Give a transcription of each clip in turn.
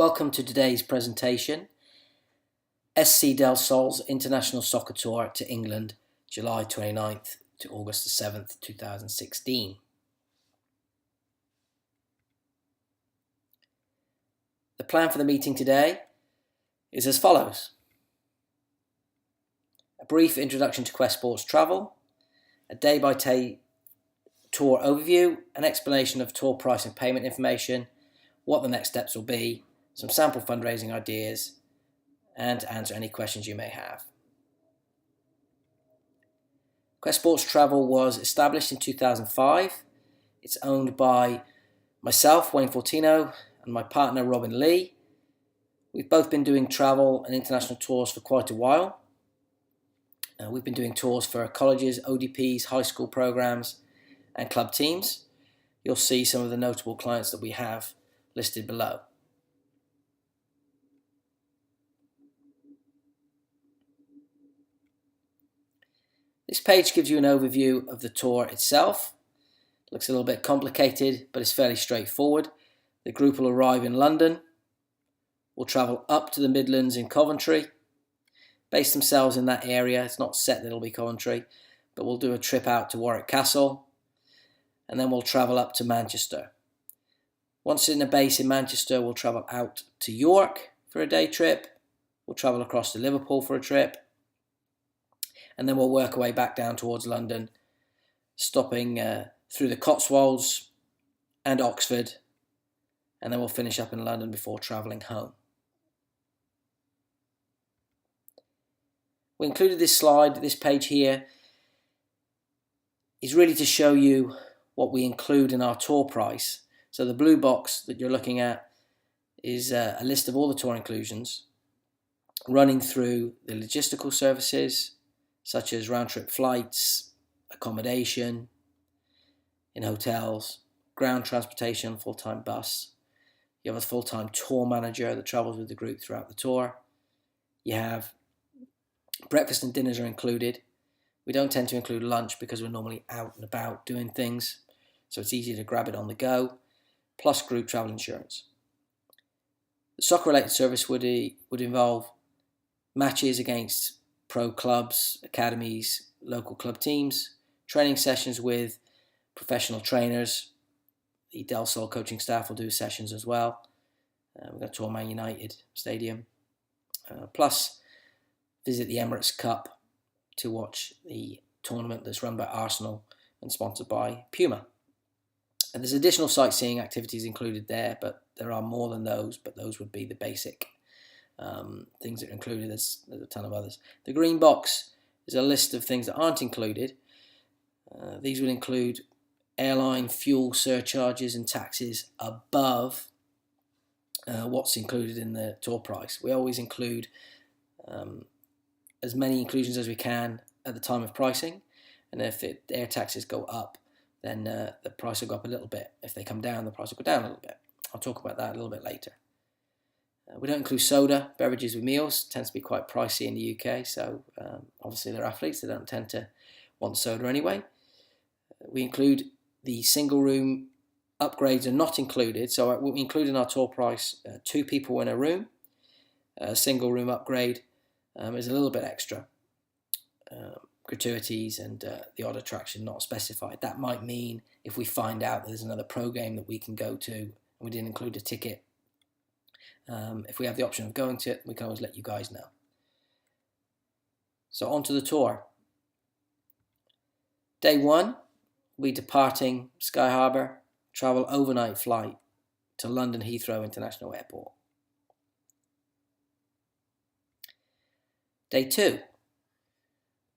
Welcome to today's presentation, SC Del Sol's International Soccer Tour to England, July 29th to August 7th, 2016. The plan for the meeting today is as follows. A brief introduction to Quest Sports travel, a day-by-day tour overview, an explanation of tour price and payment information, what the next steps will be, some sample fundraising ideas, and to answer any questions you may have. Quest Sports Travel was established in 2005. It's owned by myself, Wayne Fortino, and my partner, Robin Lee. We've both been doing travel and international tours for quite a while. We've been doing tours for colleges, ODPs, high school programs, and club teams. You'll see some of the notable clients that we have listed below. This page gives you an overview of the tour itself. It looks a little bit complicated, but it's fairly straightforward. The group will arrive in London. We'll travel up to the Midlands in Coventry, base themselves in that area. It's not set that it'll be Coventry, but we'll do a trip out to Warwick Castle, and then we'll travel up to Manchester. Once in a base in Manchester, we'll travel out to York for a day trip. We'll travel across to Liverpool for a trip, and then we'll work our way back down towards London, stopping through the Cotswolds and Oxford, and then we'll finish up in London before travelling home. We included this slide, this page here, is really to show you what we include in our tour price. So the blue box that you're looking at is a list of all the tour inclusions, running through the logistical services, such as round-trip flights, accommodation in hotels, ground transportation, full-time bus. You have a full-time tour manager that travels with the group throughout the tour. You have breakfast and dinners are included. We don't tend to include lunch because we're normally out and about doing things, so it's easy to grab it on the go, plus group travel insurance. The soccer-related service would involve matches against pro clubs, academies, local club teams, training sessions with professional trainers. The Del Sol coaching staff will do sessions as well. We're going to tour Man United Stadium. Plus, visit the Emirates Cup to watch the tournament that's run by Arsenal and sponsored by Puma. And there's additional sightseeing activities included there, but there are more than those, but those would be the basic things that are included. There's a ton of others. The green box is a list of things that aren't included. These would include airline fuel surcharges and taxes above what's included in the tour price. We always include as many inclusions as we can at the time of pricing, and if air taxes go up, then the price will go up a little bit. If they come down, the price will go down a little bit. I'll talk about that a little bit later. We don't include soda, beverages with meals. It tends to be quite pricey in the UK, so obviously they're athletes. They don't tend to want soda anyway. We include the single room upgrades are not included, so we include in our tour price 2 people in a room. A single room upgrade is a little bit extra. Gratuities and the odd attraction not specified. That might mean if we find out there's another pro game that we can go to and we didn't include a ticket, if we have the option of going to it, we can always let you guys know. So on to the tour. Day 1, we'll be departing Sky Harbour, travel overnight flight to London Heathrow International Airport. Day 2, we'll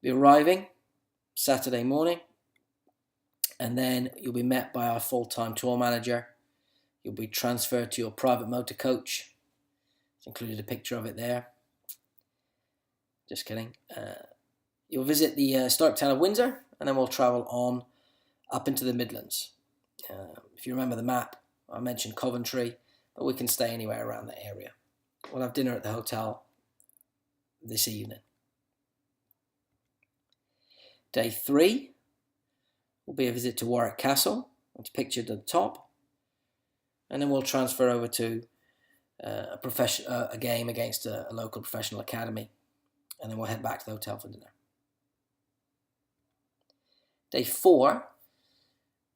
be arriving Saturday morning, and then you'll be met by our full-time tour manager. You'll be transferred to your private motor coach. It's included a picture of it there. Just kidding. You'll visit the historic town of Windsor, and then we'll travel on up into the Midlands. If you remember the map, I mentioned Coventry, but we can stay anywhere around the area. We'll have dinner at the hotel this evening. Day 3 will be a visit to Warwick Castle. It's pictured at the top. And then we'll transfer over to a game against a local professional academy, and then we'll head back to the hotel for dinner. Day 4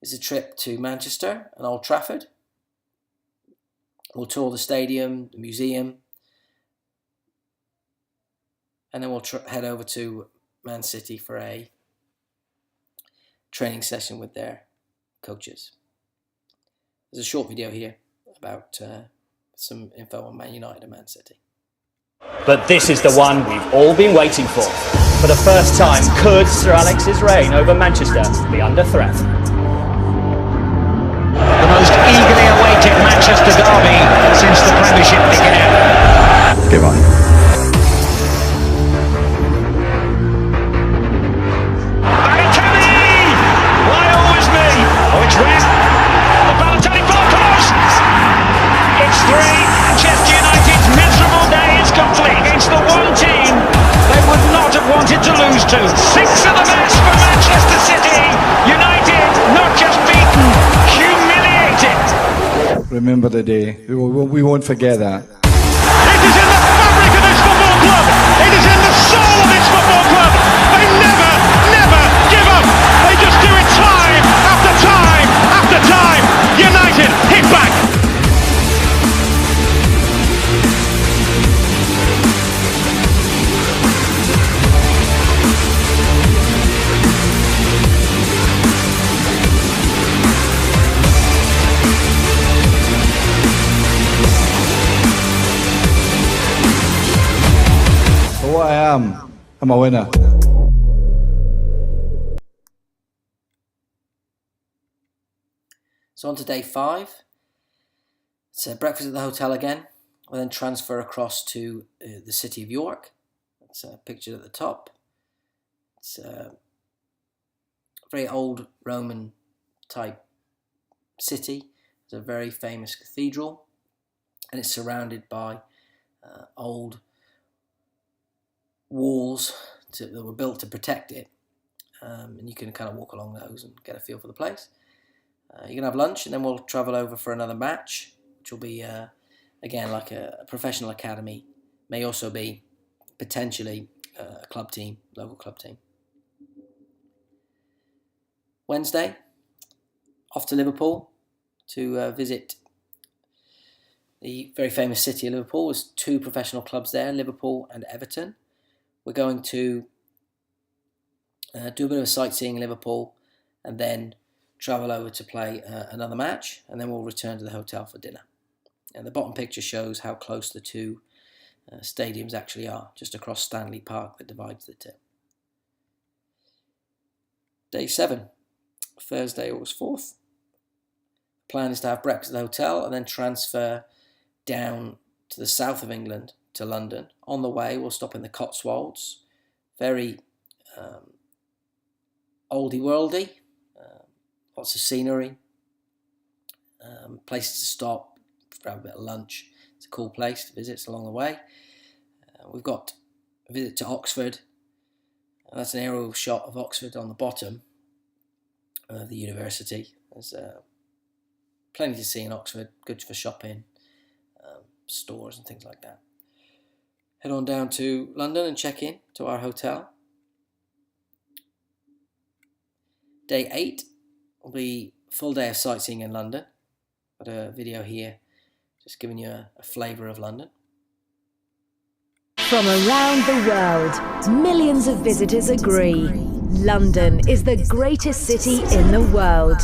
is a trip to Manchester and Old Trafford. We'll tour the stadium, the museum, and then we'll head over to Man City for a training session with their coaches. There's a short video here about some info on Man United and Man City. But this is the one we've all been waiting for. For the first time, could Sir Alex's reign over Manchester be under threat? The most eagerly awaited Manchester derby since the Premiership began. Give on. Balotelli! Why always me? Oh, it's red. The Balotelli far post! It's 3. Manchester United's miserable day is complete. It's the one team they would not have wanted to lose to. 6 of the best for Manchester City. United not just beaten, humiliated. Remember the day. We won't forget that. It is in the fabric of this football club. It is in the soul of this football club. They never, never give up. They just do it time after time after time. United hit back. For what I am, I'm a winner. So on to day 5. It's a breakfast at the hotel again. We'll then transfer across to the city of York. That's pictured at the top. It's a very old Roman type city. It's a very famous cathedral, and it's surrounded by old walls that were built to protect it. And you can kind of walk along those and get a feel for the place. You can have lunch, and then we'll travel over for another match, which will be, again, like a professional academy. May also be potentially a club team, local club team. Wednesday, off to Liverpool to visit the very famous city of Liverpool. There's 2 professional clubs there, Liverpool and Everton. We're going to do a bit of sightseeing in Liverpool and then travel over to play another match, and then we'll return to the hotel for dinner. And the bottom picture shows how close the 2 stadiums actually are, just across Stanley Park that divides the 2. Day 7, Thursday, August 4th. The plan is to have breakfast at the hotel and then transfer down to the south of England to London. On the way, we'll stop in the Cotswolds. Very oldie-worldy. Lots of scenery, places to stop, grab a bit of lunch. It's a cool place to visit. It's along the way. We've got a visit to Oxford. That's an aerial shot of Oxford on the bottom of the university. There's plenty to see in Oxford, good for shopping, stores and things like that. Head on down to London and check in to our hotel. Day 8. Will be full day of sightseeing in London. Got a video here just giving you a flavour of London. From around the world, millions of visitors agree. London is the greatest city in the world.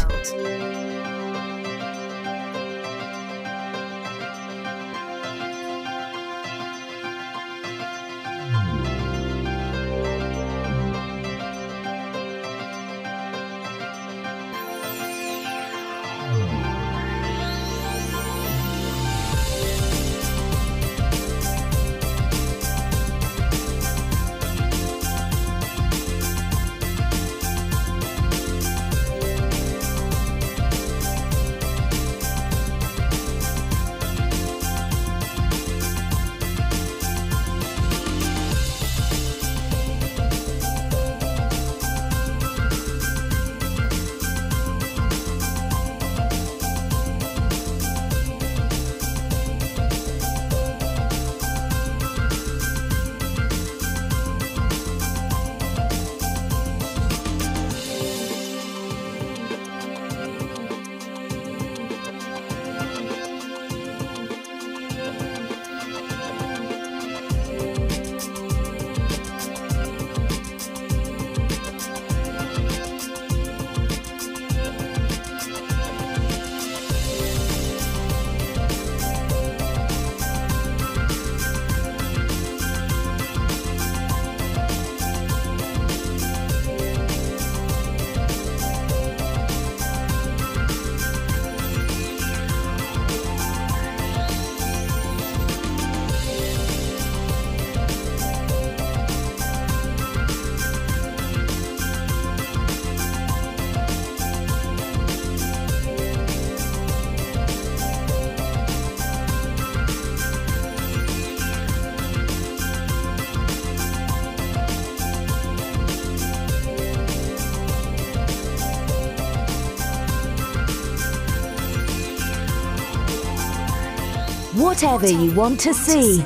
Whatever you want to see,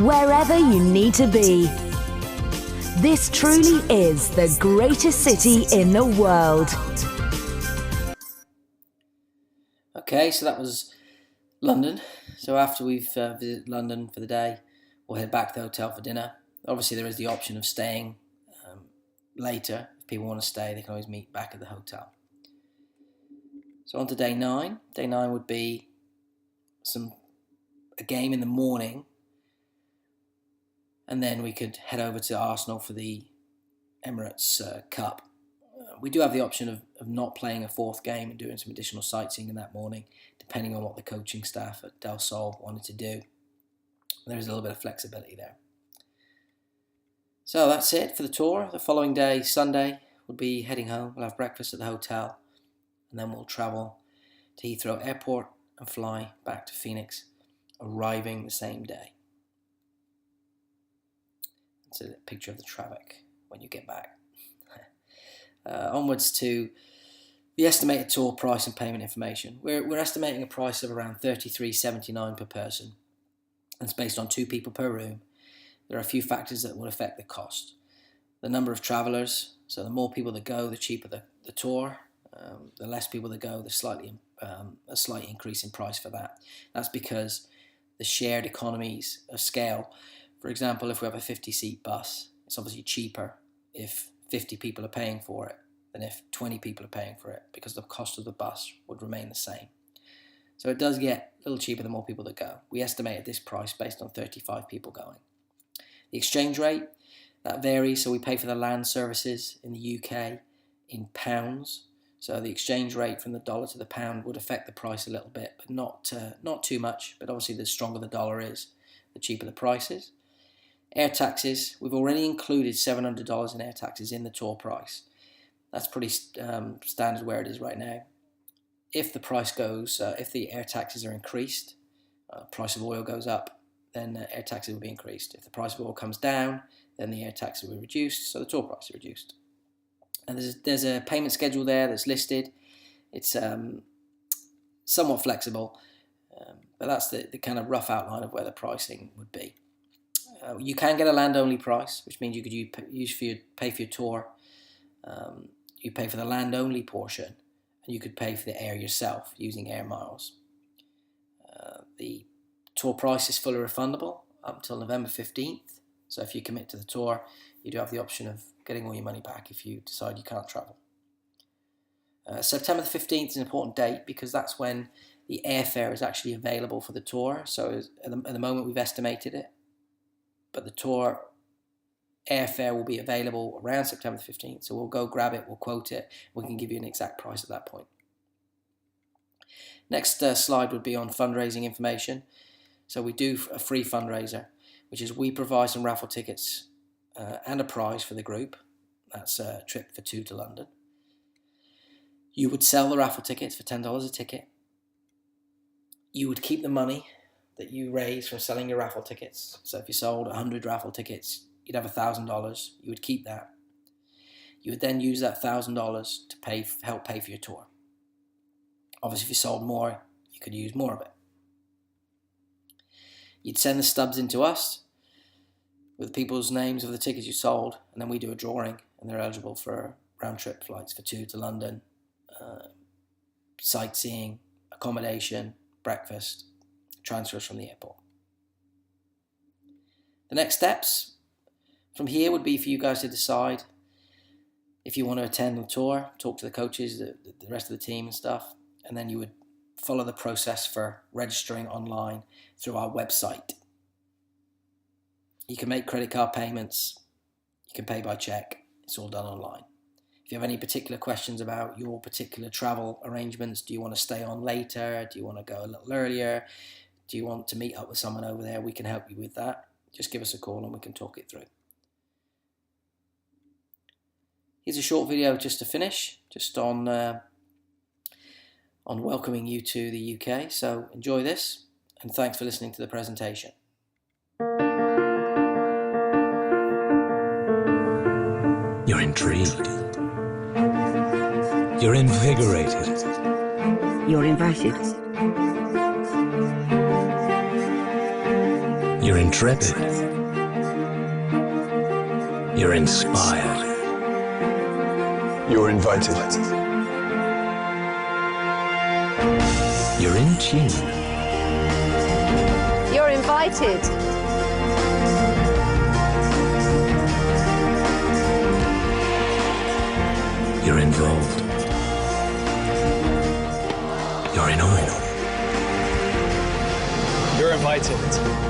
wherever you need to be. This truly is the greatest city in the world. Okay, so that was London. So after we've visited London for the day, we'll head back to the hotel for dinner. Obviously, there is the option of staying later. If people want to stay, they can always meet back at the hotel. So on to day 9. Day 9 would be a game in the morning, and then we could head over to Arsenal for the Emirates Cup. We do have the option of not playing a 4th game and doing some additional sightseeing in that morning, depending on what the coaching staff at Del Sol wanted to do. There is a little bit of flexibility there. So that's it for the tour. The following day, Sunday, we'll be heading home. We'll have breakfast at the hotel, and then we'll travel to Heathrow Airport and fly back to Phoenix, arriving the same day. That's a picture of the traffic when you get back. Onwards to the estimated tour price and payment information. We're estimating a price of around $33.79 per person. It's based on 2 people per room. There are a few factors that will affect the cost. The number of travellers, so the more people that go, the cheaper the tour. The less people that go, a slight increase in price for that. That's because the shared economies of scale. For example, if we have a 50-seat bus, it's obviously cheaper if 50 people are paying for it than if 20 people are paying for it, because the cost of the bus would remain the same. So it does get a little cheaper the more people that go. We estimated this price based on 35 people going. The exchange rate, that varies. So we pay for the land services in the UK in pounds. So the exchange rate from the dollar to the pound would affect the price a little bit, but not too much. But obviously the stronger the dollar is, the cheaper the price is. Air taxes, we've already included $700 in air taxes in the tour price. That's pretty standard where it is right now. If the price goes, if the air taxes are increased, price of oil goes up, then air taxes will be increased. If the price of oil comes down, then the air taxes will be reduced, so the tour price is reduced. And there's a payment schedule there that's listed. It's somewhat flexible, but that's the kind of rough outline of where the pricing would be. You can get a land-only price, which means you could pay for your tour. You pay for the land-only portion, and you could pay for the air yourself using air miles. The tour price is fully refundable up until November 15th. So if you commit to the tour, you do have the option of getting all your money back if you decide you can't travel. September the 15th is an important date because that's when the airfare is actually available for the tour. So at the moment we've estimated it, but the tour airfare will be available around September the 15th. So we'll go grab it, we'll quote it, we can give you an exact price at that point. Next slide would be on fundraising information. So we do a free fundraiser, which is we provide some raffle tickets and a prize for the group. That's a trip for 2 to London. You would sell the raffle tickets for $10 a ticket. You would keep the money that you raise from selling your raffle tickets. So if you sold 100 raffle tickets, you'd have $1,000. You would keep that. You would then use that $1,000 to help pay for your tour. Obviously, if you sold more, you could use more of it. You'd send the stubs into us with people's names of the tickets you sold, and then we do a drawing, and they're eligible for round-trip flights for 2 to London, sightseeing, accommodation, breakfast, transfers from the airport. The next steps from here would be for you guys to decide if you want to attend the tour, talk to the coaches, the rest of the team and stuff, and then you would follow the process for registering online through our website. You can make credit card payments, you can pay by check, it's all done online. If you have any particular questions about your particular travel arrangements, do you want to stay on later, do you want to go a little earlier, do you want to meet up with someone over there, we can help you with that. Just give us a call and we can talk it through. Here's a short video just to finish, just on welcoming you to the UK. So enjoy this, and thanks for listening to the presentation. You're intrigued. You're invigorated. You're invited. You're intrepid. You're inspired. You're invited. You're in tune. You're invited. You're involved. You're in awe. You're invited.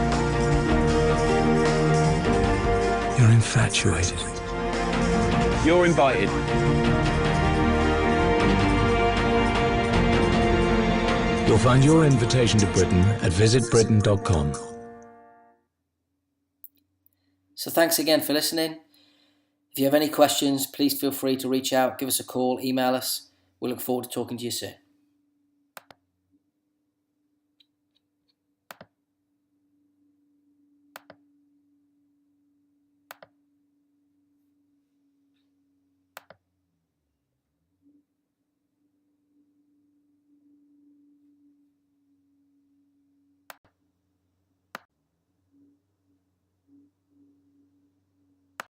You're infatuated. You're invited. You'll find your invitation to Britain at visitbritain.com. So thanks again for listening. If you have any questions, please feel free to reach out, give us a call, email us. We look forward to talking to you soon.